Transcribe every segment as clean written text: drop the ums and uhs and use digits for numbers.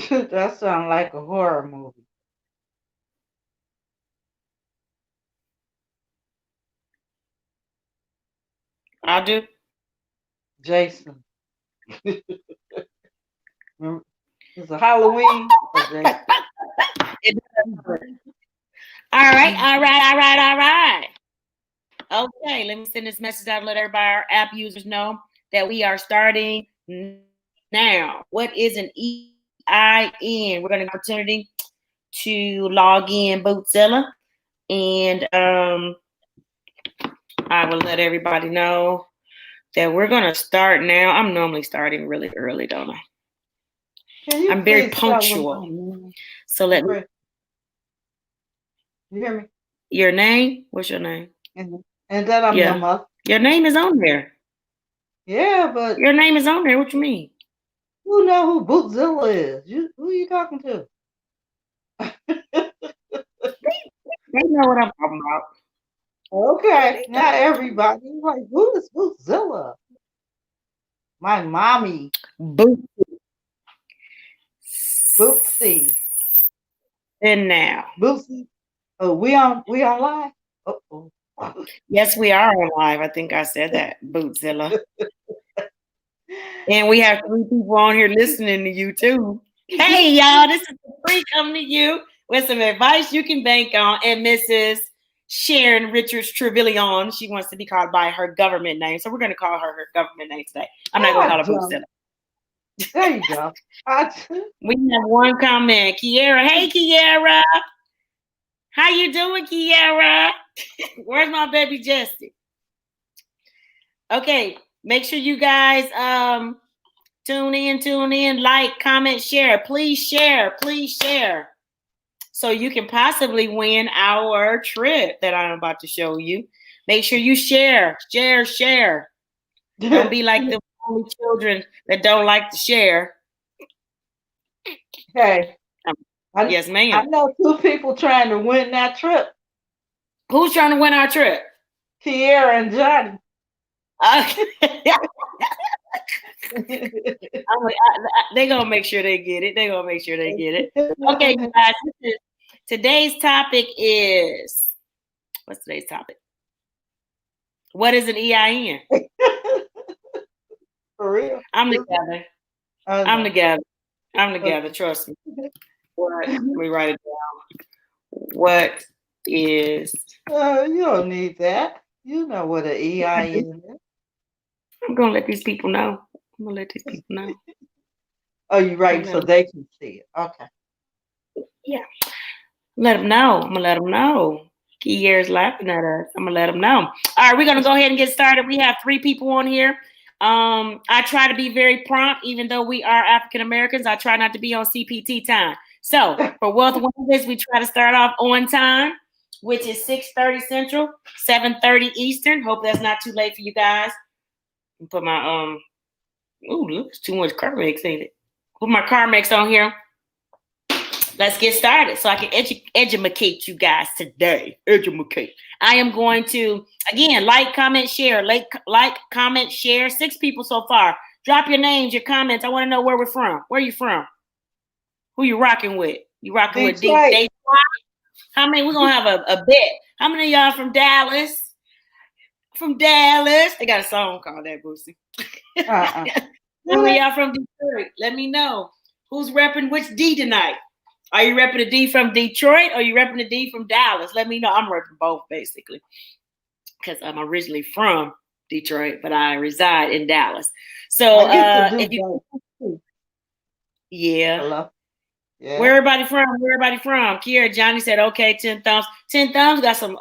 That sounds like a horror movie. I do. Jason. Remember, it's a Halloween or Jason. It does. All right, all right, all right, all right. Okay, let me send this message out. Let everybody, our app users know that we are starting now. What is an EIN? We're going to give opportunity to log in Bootzilla, and I will let everybody know that we're going to start now. I'm normally starting really early, don't I? Can you I'm very please tell them my punctual. name? So let me. You hear me? Your name? What's your name? And that I'm your Yeah. mother. Your name is on there. Yeah, but Your name is on there. What you mean? who know who Bootzilla is? Who you talking to? They know what I'm talking about. Okay, not everybody. Like, who is Bootzilla? My mommy, Boot. Bootsy. And now. Bootsy. Oh, we on live? Oh. Yes, we are on live. I think I said that, Bootzilla. And we have 3 people on here listening to you too. Hey y'all, this is free coming to you with some advice you can bank on. And Mrs. Sharon Richards Trevilion, she wants to be called by her government name. So we're going to call her government name today. I'm not going to call her Bootzilla. There you go. We have one comment. Kiera. Hey Kiera. How you doing, Kiera? Where's my baby Jesse? Okay, make sure you guys tune in, like, comment, share. Please share. So you can possibly win our trip that I'm about to show you. Make sure you share. Don't be like the only children that don't like to share. Hey, Yes, ma'am. I know 2 people trying to win that trip. Who's trying to win our trip? Kiera and Johnny. They're gonna make sure they get it. Okay, guys. Today's topic is, what's today's topic? What is an EIN? For real? I'm together. Trust me. Let me write it down. What is? You don't need that. You know what an EIN is. I'm gonna let these people know. Oh, you're right, so they can see it. Okay. Yeah. Let them know. I'm gonna let them know. Kiera's laughing at us. I'm gonna let them know. All right, we're gonna go ahead and get started. We have 3 people on here. I try to be very prompt, even though we are African Americans. I try not to be on CPT time. So for Wealth Wednesdays, we try to start off on time, which is 6:30 Central, 7:30 Eastern. Hope that's not too late for you guys. Put my ooh, look, it's too much Carmex, ain't it? Put my Carmex on here. Let's get started so I can educate you guys today. Educate. I am going to, again, like, comment, share. Like, comment, share. 6 people so far. Drop your names, your comments. I want to know where we're from. Where you from? Who you rocking with? You rocking with Detroit? How many? We're going to have a bet. How many of y'all from Dallas? From Dallas. They got a song called that, Boosie. How many of y'all from Detroit? Let me know. Who's repping which D tonight? Are you repping a D from Detroit or are you repping a D from Dallas? Let me know. I'm repping both, basically, because I'm originally from Detroit, but I reside in Dallas. So if you, yeah. Hello? Yeah. Where everybody from? Kiera Johnny said, okay, 10 thumbs. 10 thumbs got some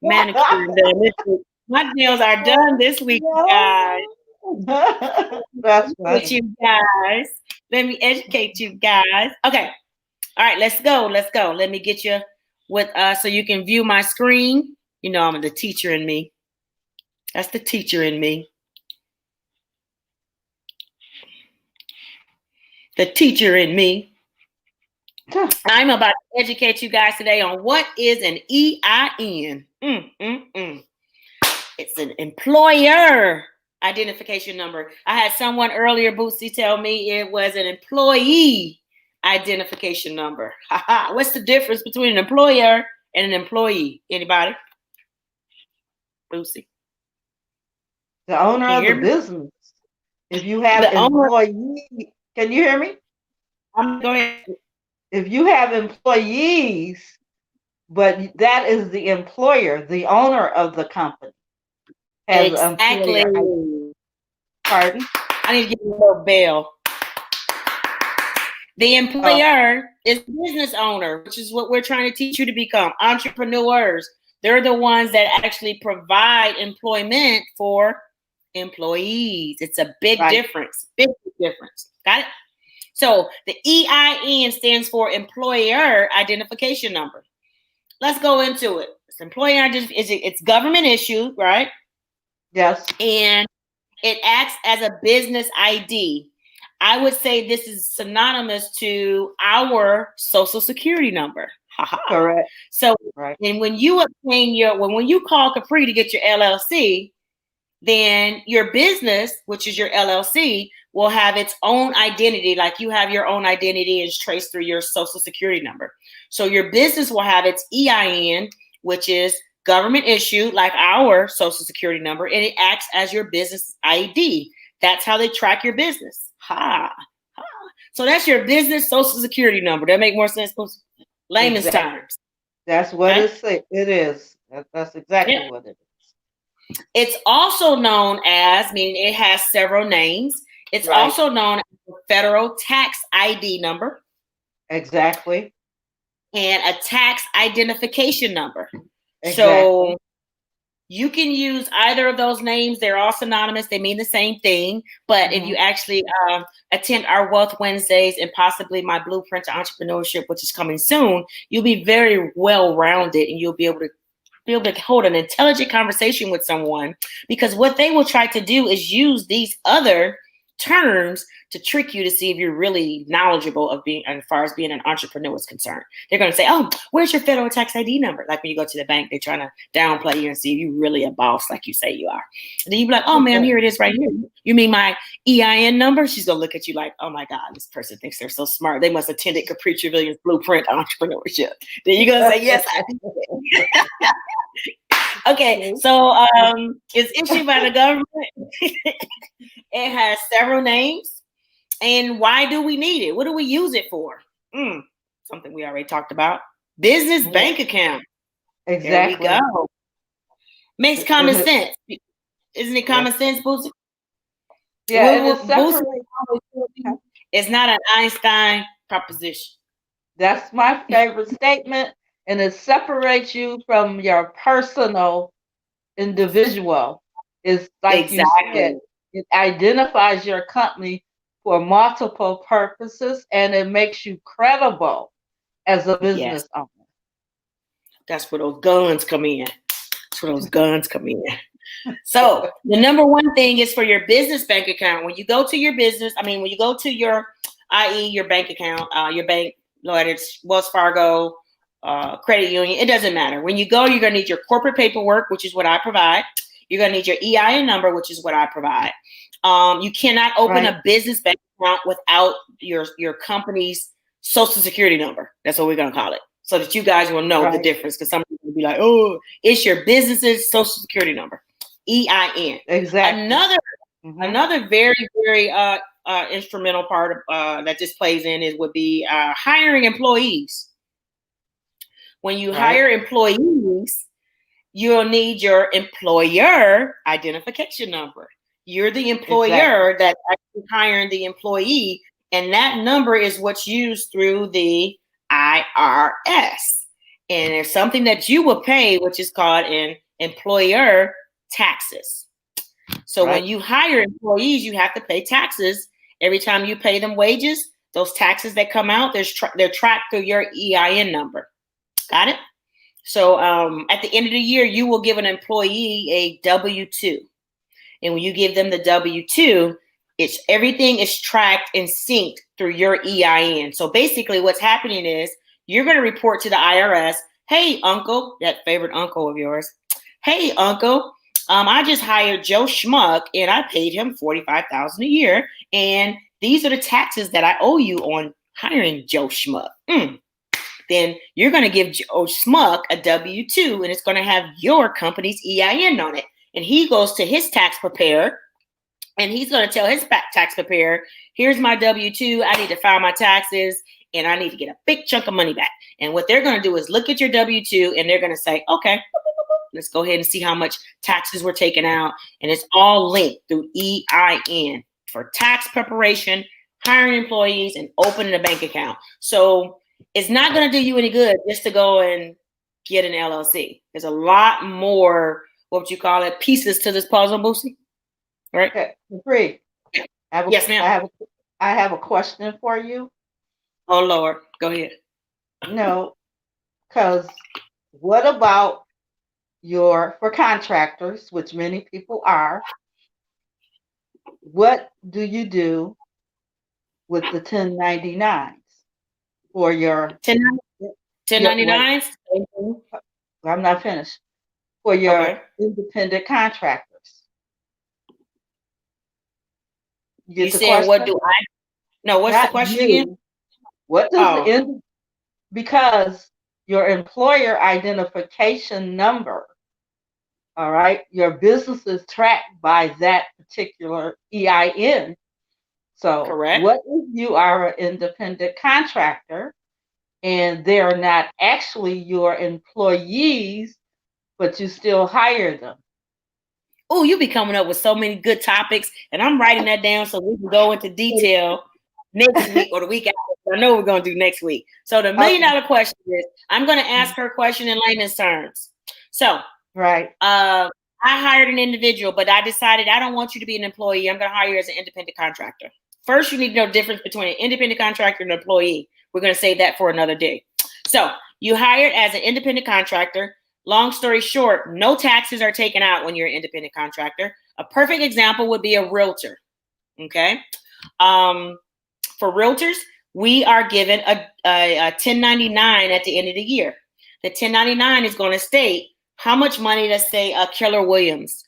manicure done. My nails are done this week, guys. That's funny. You guys. Let me educate you guys. Okay. All right, let's go. Let me get you with so you can view my screen. You know, I'm the teacher in me. That's the teacher in me. The teacher in me. I'm about to educate you guys today on what is an EIN. It's an employer identification number. I had someone earlier, Bootsy, tell me it was an employee identification number. What's the difference between an employer and an employee? Anybody? Lucy. The owner Can of you the hear me? business. If you have The owner. employees, can you hear me? Go ahead. If you have employees, but that is the employer, the owner of the company has Exactly. employer. Pardon? I need to give you a little bell. The employer is the business owner, which is what we're trying to teach you to become. Entrepreneurs. They're the ones that actually provide employment for employees. It's a big difference. Big difference. Got it? So the EIN stands for Employer Identification Number. Let's go into it. It's employer identification. It's government issued, right? Yes. And it acts as a business ID. I would say this is synonymous to our social security number. Correct. So, and when you obtain when you call Capri to get your LLC, then your business, which is your LLC, will have its own identity, like you have your own identity is traced through your social security number. So your business will have its EIN, which is government issued, like our social security number, and it acts as your business ID. That's how they track your business. So that's your business social security number. That make more sense, layman's terms. That's what it is. That's exactly what it is. It's also known as, meaning it has several names. It's also known as a federal tax ID number. Exactly. And a tax identification number. Exactly. So you can use either of those names. They're all synonymous. They mean the same thing. But if you actually attend our Wealth Wednesdays and possibly my Blueprint to Entrepreneurship, which is coming soon, you'll be very well-rounded and you'll be able to hold an intelligent conversation with someone, because what they will try to do is use these other terms to trick you to see if you're really knowledgeable of being, as far as being an entrepreneur is concerned. They're going to say, oh, where's your federal tax ID number? Like when you go to the bank, they're trying to downplay you and see if you're really a boss like you say you are. And then you be like, oh, ma'am, here it is right here. You mean my EIN number? She's going to look at you like, oh my God, this person thinks they're so smart. They must have attended Capri Trevillion's Blueprint Entrepreneurship. Then you're going to say, yes, I did. Okay, so it's issued by the government. It has several names. And why do we need it? What do we use it for? Something we already talked about. Business bank account. Exactly. There we go. Makes common sense. Isn't it common sense, Boosie? Yeah, it's not an Einstein proposition. That's my favorite statement. And it separates you from your personal individual. It's like you said, it identifies your company for multiple purposes, and it makes you credible as a business owner. That's where those guns come in. So the number one thing is for your business bank account. When you go to your business, when you go to your, i.e. your bank account, your bank, whether it's Wells Fargo, credit union, it doesn't matter. When you go, you're going to need your corporate paperwork, which is what I provide. You're going to need your EIN number, which is what I provide. You cannot open a business bank account without your company's social security number. That's what we're going to call it, so that you guys will know the difference. Because some people will be like, oh, it's your business's social security number, EIN. Exactly. Another very, very instrumental part of, that this plays in would be hiring employees. When you hire employees, you'll need your employer identification number. You're the employer that's actually hiring the employee, and that number is what's used through the IRS. And there's something that you will pay, which is called an employer taxes. So when you hire employees, you have to pay taxes. Every time you pay them wages, those taxes that come out, they're tracked through your EIN number. Got it? So at the end of the year, you will give an employee a W-2. And when you give them the W-2, everything is tracked and synced through your EIN. So basically what's happening is you're going to report to the IRS, hey, uncle, that favorite uncle of yours. Hey, uncle, I just hired Joe Schmuck and I paid him $45,000 a year. And these are the taxes that I owe you on hiring Joe Schmuck. Then you're going to give Joe Schmuck a W-2, and it's going to have your company's EIN on it. And he goes to his tax preparer, and he's going to tell his tax preparer, here's my W-2. I need to file my taxes, and I need to get a big chunk of money back. And what they're going to do is look at your W-2, and they're going to say, okay, let's go ahead and see how much taxes were taken out. And it's all linked through EIN for tax preparation, hiring employees, and opening a bank account. So it's not going to do you any good just to go and get an LLC. There's a lot more, what would you call it, pieces to this puzzle, Boosie. Right? Okay, Free. Yes, ma'am. I have a question for you. Oh, Lord. Go ahead. No, because what about for contractors, which many people are, what do you do with the 1099s for your 1099s? I'm not finished. For your independent contractors. You said, what do I? No, what's the question again? What does because your employer identification number, all right, your business is tracked by that particular EIN. So correct. What if you are an independent contractor and they're not actually your employees, but you still hire them? Oh, you be coming up with so many good topics, and I'm writing that down so we can go into detail next week or the week after. I know we're going to do next week. So the $1 million question is, I'm going to ask her a question in layman's terms. So, right. I hired an individual, but I decided I don't want you to be an employee. I'm going to hire you as an independent contractor. First, you need to know the difference between an independent contractor and an employee. We're going to save that for another day. So you hired as an independent contractor. Long story short, no taxes are taken out when you're an independent contractor. A perfect example would be a realtor. Okay. For realtors, we are given a 1099 at the end of the year. The 1099 is going to state how much money, let's say, Keller Williams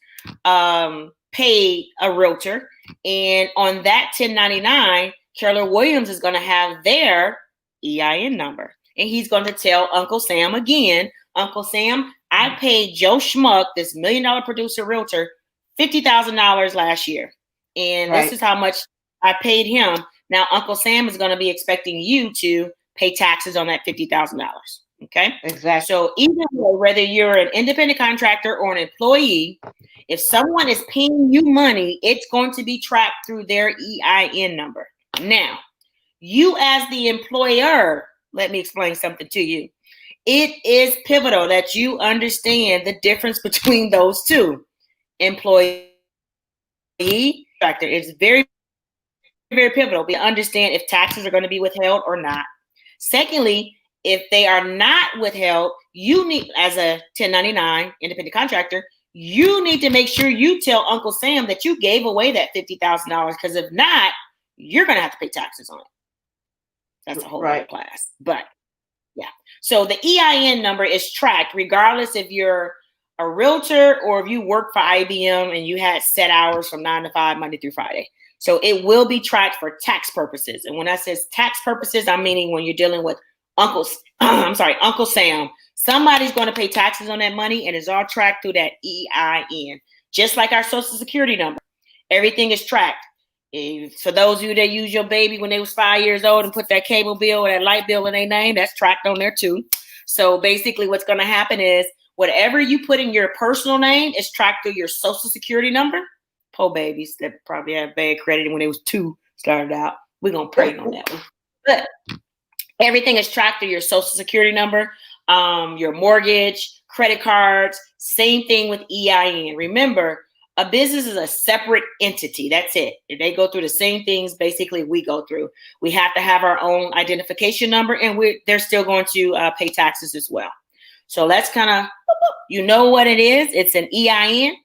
paid a realtor. And on that 1099, Keller Williams is going to have their EIN number. And he's going to tell Uncle Sam again, Uncle Sam, I paid Joe Schmuck, this $1 million producer realtor, $50,000 last year. And this is how much I paid him. Now, Uncle Sam is going to be expecting you to pay taxes on that $50,000. Okay? Exactly. So either way, whether you're an independent contractor or an employee, if someone is paying you money, it's going to be tracked through their EIN number. Now, you as the employer, let me explain something to you. It is pivotal that you understand the difference between those two. Employee, contractor. It's very, very pivotal to understand if taxes are going to be withheld or not. Secondly, if they are not withheld, you need, as a 1099 independent contractor, you need to make sure you tell Uncle Sam that you gave away that $50,000, because if not, you're going to have to pay taxes on it. That's a whole other class. But yeah. So the EIN number is tracked regardless if you're a realtor or if you work for IBM and you had set hours from 9 to 5, Monday through Friday. So it will be tracked for tax purposes. And when I say tax purposes, I'm meaning when you're dealing with Uncle Sam, somebody's going to pay taxes on that money, and it's all tracked through that EIN, just like our Social Security number. Everything is tracked. For those of you that use your baby when they was 5 years old and put that cable bill or that light bill in their name, that's tracked on there too. So basically what's going to happen is whatever you put in your personal name is tracked through your Social Security number. Poor babies that probably have bad credit when they was 2 started out. We're going to pray on that one. But everything is tracked through your Social Security number, your mortgage, credit cards, same thing with EIN. Remember, a business is a separate entity. That's it. They go through the same things basically we go through. We have to have our own identification number, and they're still going to pay taxes as well. So that's kind of, you know what it is. It's an EIN.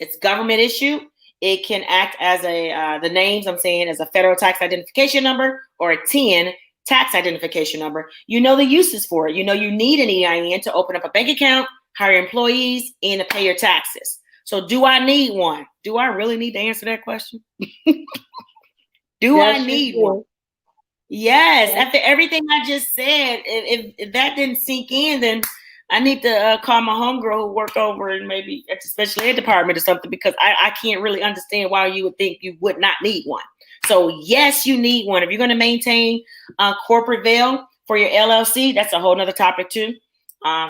It's government issue. It can act as the names I'm saying as a federal tax identification number or a TIN, tax identification number. You know the uses for it. You know you need an EIN to open up a bank account, hire employees, and to pay your taxes. So do I need one? Do I really need to answer that question? I need one? Yes, after everything I just said, if that didn't sink in, then I need to call my homegirl who work over in maybe at the special ed department or something, because I can't really understand why you would think you would not need one. So yes, you need one. If you're going to maintain corporate veil for your LLC, that's a whole nother topic too.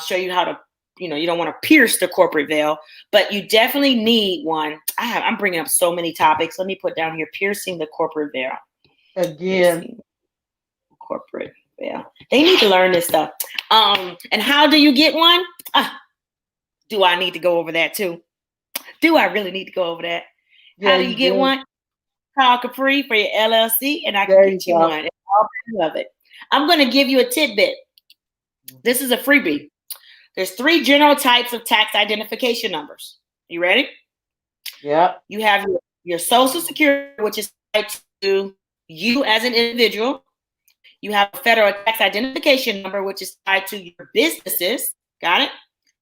Show you how to, you don't want to pierce the corporate veil, but you definitely need one. I'm bringing up so many topics. Let me put down here, piercing the corporate veil. Again. Piercing corporate veil. They need to learn this stuff. And how do you get one? Do I need to go over that too? Do I really need to go over that? Yeah, how do you get one? Call Capri for your LLC, and I can get you one. I love it. I'm going to give you a tidbit. This is a freebie. There's 3 general types of tax identification numbers. You ready? Yeah. You have your Social Security, which is tied to you as an individual. You have a federal tax identification number, which is tied to your businesses. Got it?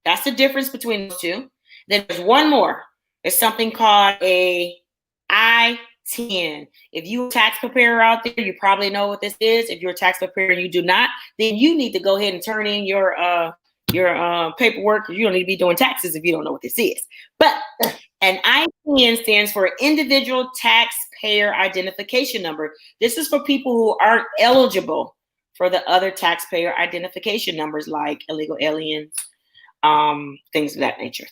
That's the difference between those two. Then there's one more. There's something called a I-10. If you're a tax preparer out there, you probably know what this is. If you're a tax preparer and you do not, then you need to go ahead and turn in your paperwork. You don't need to be doing taxes if you don't know what this is. But an I-10 stands for Individual Taxpayer Identification Number. This is for people who aren't eligible for the other taxpayer identification numbers, like illegal aliens, things of that nature.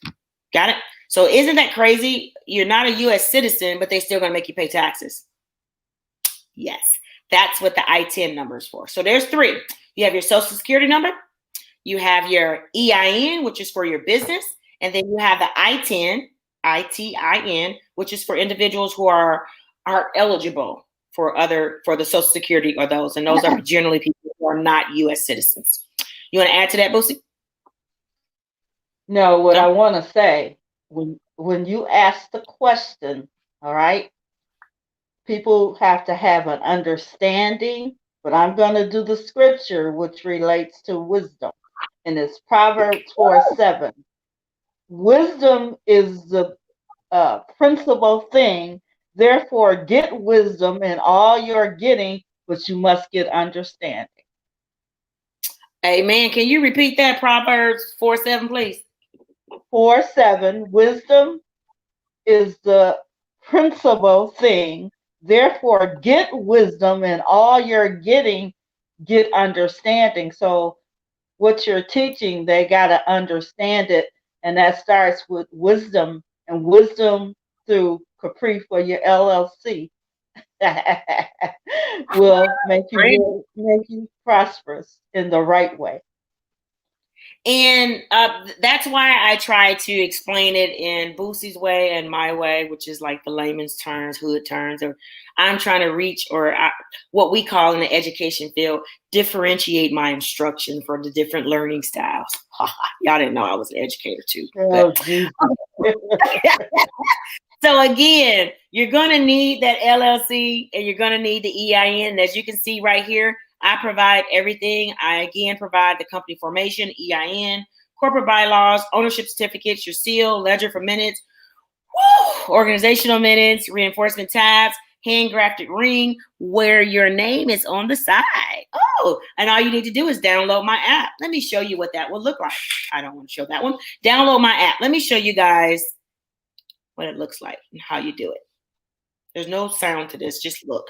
Got it? So isn't that crazy? You're not a U.S. citizen, but they're still going to make you pay taxes. Yes, that's what the I-10 number is for. So there's 3. You have your Social Security number. You have your EIN, which is for your business. And then you have the I-10, I-T-I-N, which is for individuals who are eligible for the Social Security or those. And those are generally people who are not U.S. citizens. You want to add to that, Boosie? No, what I want to say, when you ask the question, all right, people have to have an understanding, but I'm going to do the scripture which relates to wisdom. And it's Proverbs 4:7. Wisdom is the principal thing. Therefore, get wisdom in all you're getting, but you must get understanding. Amen. Can you repeat that, Proverbs 4:7, please? 4:7. Wisdom is the principal thing. Therefore, get wisdom in all you're getting, get understanding. So what you're teaching, they got to understand it. And that starts with wisdom, and wisdom through Capri for your LLC will make you prosperous in the right way. And that's why I try to explain it in Boosie's way and my way, which is like the layman's terms, hood terms, or I'm trying to reach, what we call in the education field, differentiate my instruction for the different learning styles. Y'all didn't know I was an educator too. Oh, so again, you're going to need that LLC and you're going to need the EIN. As you can see right here, I provide everything. I again provide the company formation, EIN, corporate bylaws, ownership certificates, your seal, ledger for minutes, organizational minutes, reinforcement tabs, hand-grafted ring where your name is on the side. Oh, and all you need to do is download my app. Let me show you what that will look like. I don't want to show that one. Download my app. Let me show you guys what it looks like and how you do it. There's no sound to this. Just look.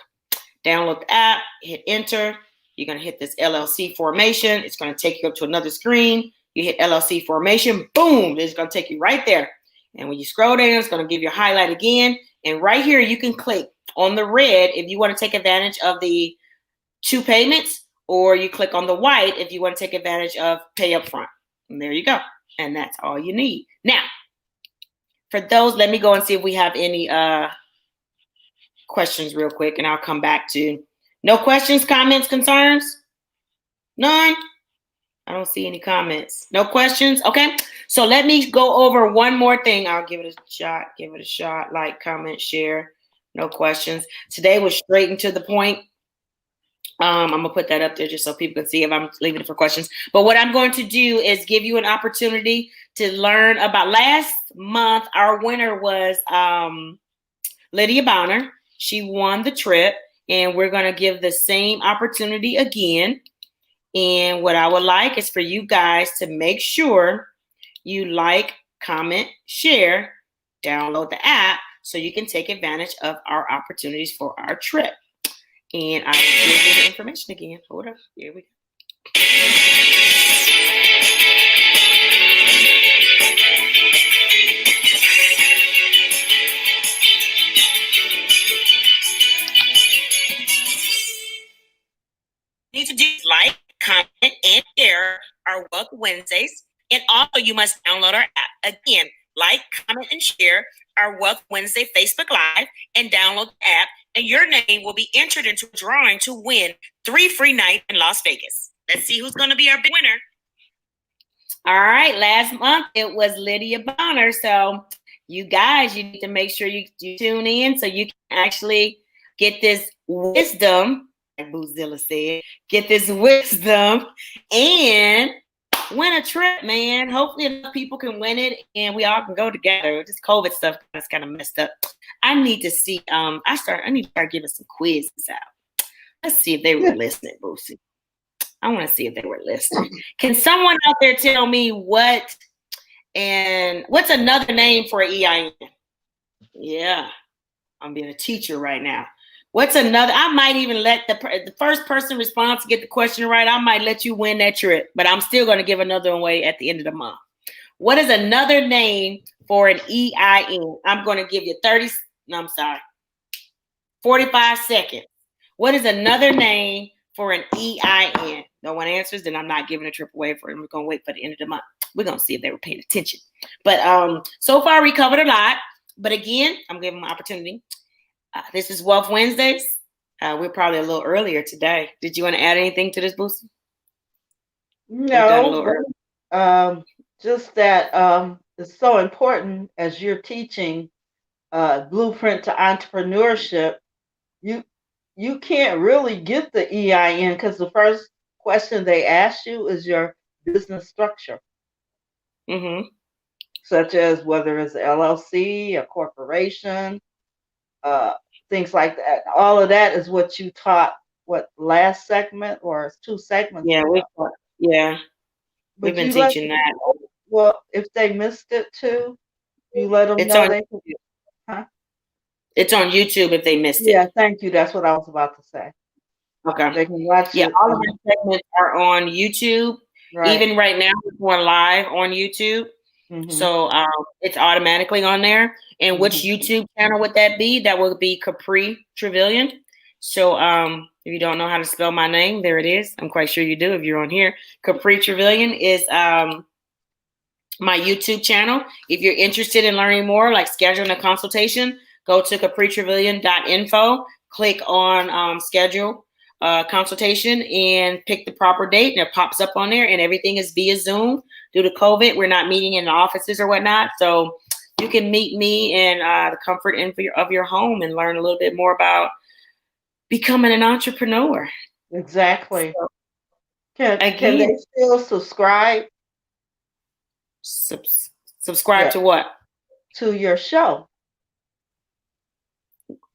Download the app, hit enter. You're going to hit this LLC formation. It's going to take you up to another screen. You hit LLC formation. Boom. It's going to take you right there. And when you scroll down, it's going to give you a highlight again. And right here, you can click on the red if you want to take advantage of the 2 payments, or you click on the white if you want to take advantage of pay up front. And there you go. And that's all you need. Now, for those, let me go and see if we have any questions real quick, and I'll come back to. No questions, comments, concerns? None? I don't see any comments. No questions? Okay. So let me go over one more thing. I'll give it a shot. Give it a shot. Like, comment, share. No questions. Today was straight and to the point. I'm going to put that up there just so people can see if I'm leaving it for questions. But what I'm going to do is give you an opportunity to learn about. Last month, our winner was Lydia Bonner. She won the trip. and we're going to give the same opportunity again. And what I would like is for you guys to make sure you like, comment, share, download the app so you can take advantage of our opportunities for our trip. And I will give you the information again. Hold up. Here we go. Need to do like, comment, and share our Welcome Wednesdays. And also you must download our app. Again, like, comment, and share our Welcome Wednesday Facebook Live and download the app. And your name will be entered into a drawing to win 3 free nights in Las Vegas. Let's see who's going to be our big winner. All right. Last month, it was Lydia Bonner. So you guys, you need to make sure you tune in so you can actually get this wisdom, like Boozilla said, get this wisdom and win a trip, man. Hopefully enough people can win it and we all can go together. This COVID stuff is kind of messed up. I need to see, I need to start giving some quizzes out. Let's see if they were listening, Boosie. I want to see if they were listening. Can someone out there tell me what's another name for an EIN? Yeah, I'm being a teacher right now. What's another? I might even let the first person respond to get the question right. I might let you win that trip, but I'm still going to give another one away at the end of the month. What is another name for an EIN? I'm going to give you 45 seconds. What is another name for an EIN? No one answers, then I'm not giving a trip away for them. We're going to wait for the end of the month. We're going to see if they were paying attention. But so far we covered a lot. But again, I'm giving them an opportunity. This is Wealth Wednesdays. We're probably a little earlier today. Did you want to add anything to this, Boosie? No, just that it's so important as you're teaching Blueprint to Entrepreneurship. You can't really get the EIN because the first question they ask you is your business structure, such as whether it's an LLC, a corporation, things like that. All of that is what you taught. What, last segment or 2 segments? Yeah, we've been teaching that. Well, if they missed it too, you let them know they can. Huh? It's on YouTube if they missed it. Yeah, thank you. That's what I was about to say. Okay. They can watch it. All of our segments are on YouTube. Right. Even right now, we're live on YouTube. So it's automatically on there. And which YouTube channel would that be? That would be Capri Trevelyan. So if you don't know how to spell my name, there it is. I'm quite sure you do if you're on here. Capri Trevelyan is my YouTube channel. If you're interested in learning more, like scheduling a consultation, go to capritrevelyan.info, click on schedule consultation and pick the proper date, and it pops up on there, and everything is via Zoom. Due to COVID, we're not meeting in the offices or whatnot, so you can meet me in the comfort of your home and learn a little bit more about becoming an entrepreneur. Exactly. So, can they still subscribe? Subscribe to what? To your show.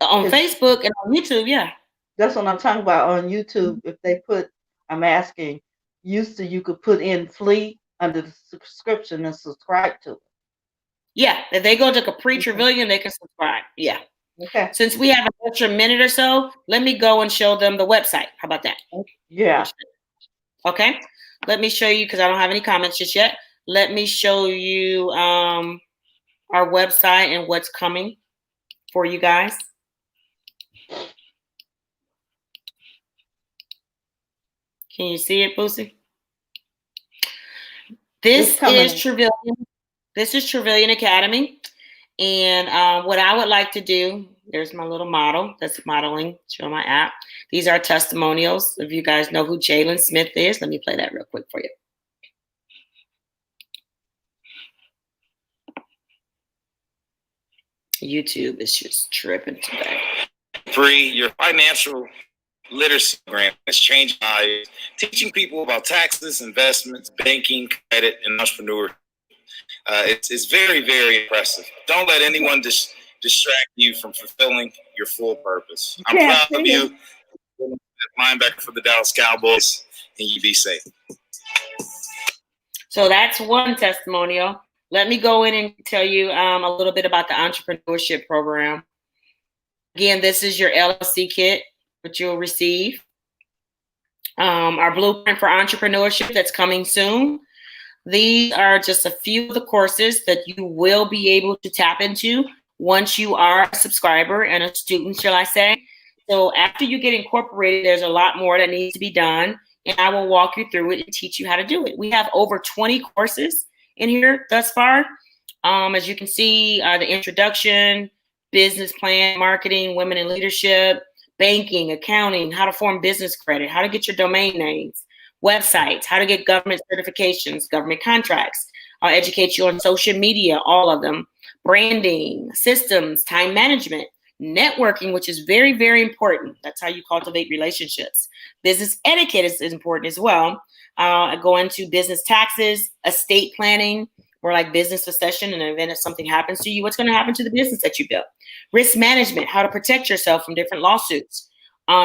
On Facebook and on YouTube, yeah. That's what I'm talking about on YouTube. If they I'm asking, used to you could put in Flea under the subscription and subscribe to it. Yeah, if they go to Capri Trevelyan, they can subscribe. Yeah. Okay. Since we have an extra minute or so, let me go and show them the website. How about that? Yeah. Okay. Let me show you, because I don't have any comments just yet. Let me show you our website and what's coming for you guys. Can you see it, Boosie? This is Trevelyan. This is Trevelyan Academy. And what I would like to do, there's my little model that's modeling, show my app. These are testimonials. If you guys know who Jalen Smith is, let me play that real quick for you. YouTube is just tripping today. Your financial literacy program is changing lives, teaching people about taxes, investments, banking, credit, and entrepreneurship. It's very, very impressive. Don't let anyone distract you from fulfilling your full purpose. I'm proud of you, linebacker for the Dallas Cowboys, and you be safe. So that's one testimonial. Let me go in and tell you a little bit about the entrepreneurship program. Again, this is your LLC kit, which you'll receive. Our blueprint for entrepreneurship that's coming soon. These are just a few of the courses that you will be able to tap into once you are a subscriber and a student, shall I say. So after you get incorporated, there's a lot more that needs to be done, and I will walk you through it and teach you how to do it. We have over 20 courses in here thus far. As you can see, the introduction, business plan, marketing, women in leadership, banking, accounting, how to form business credit, how to get your domain names, websites, how to get government certifications, government contracts. I'll educate you on social media, all of them, branding, systems, time management, networking, which is very, very important. That's how you cultivate relationships. Business etiquette is important as well. I go into business taxes, estate planning, or like business succession in the event if something happens to you, what's going to happen to the business that you built? Risk management, how to protect yourself from different lawsuits.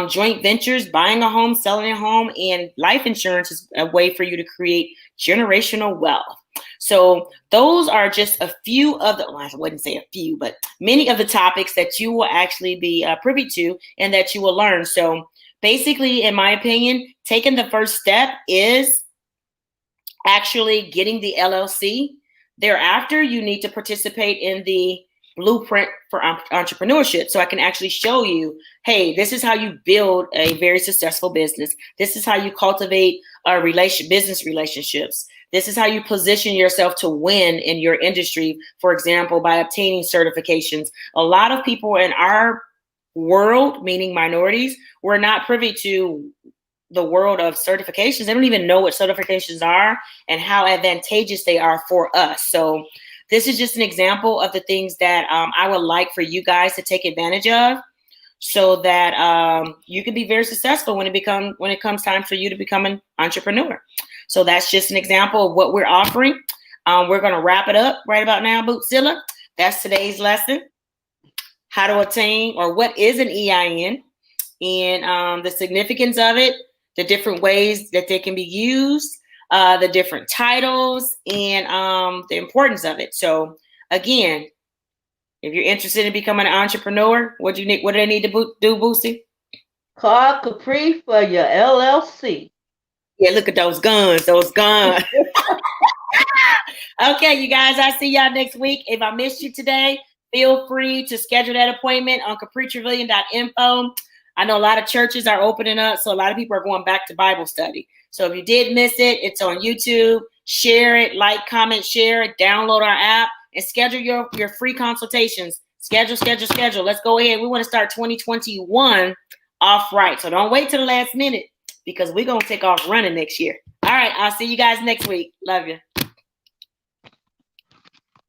Joint ventures, buying a home, selling a home, and life insurance is a way for you to create generational wealth. So those are just a few of the, well, I wouldn't say a few, but many of the topics that you will actually be privy to and that you will learn. So basically, in my opinion, taking the first step is actually getting the LLC. Thereafter, you need to participate in the blueprint for entrepreneurship. So I can actually show you, hey, this is how you build a very successful business. This is how you cultivate business relationships. This is how you position yourself to win in your industry, for example, by obtaining certifications. A lot of people in our world, meaning minorities, we're not privy to the world of certifications. They don't even know what certifications are and how advantageous they are for us. So this is just an example of the things that I would like for you guys to take advantage of so that you can be very successful when it comes time for you to become an entrepreneur. So that's just an example of what we're offering. We're going to wrap it up right about now, Bootzilla. That's today's lesson. How to obtain, or what is an EIN, and the significance of it, the different ways that they can be used, the different titles, and the importance of it. So again, if you're interested in becoming an entrepreneur, what do they need to do, Boosie? Call Capri for your LLC. Yeah, look at those guns. Okay, you guys, I'll see y'all next week. If I missed you today, feel free to schedule that appointment on capritrevilian.info. I know a lot of churches are opening up, so a lot of people are going back to Bible study. So if you did miss it, it's on YouTube. Share it, like, comment, share it, download our app, and schedule your free consultations. Schedule. Let's go ahead. We want to start 2021 off right. So don't wait till the last minute because we're going to take off running next year. All right, I'll see you guys next week. Love you.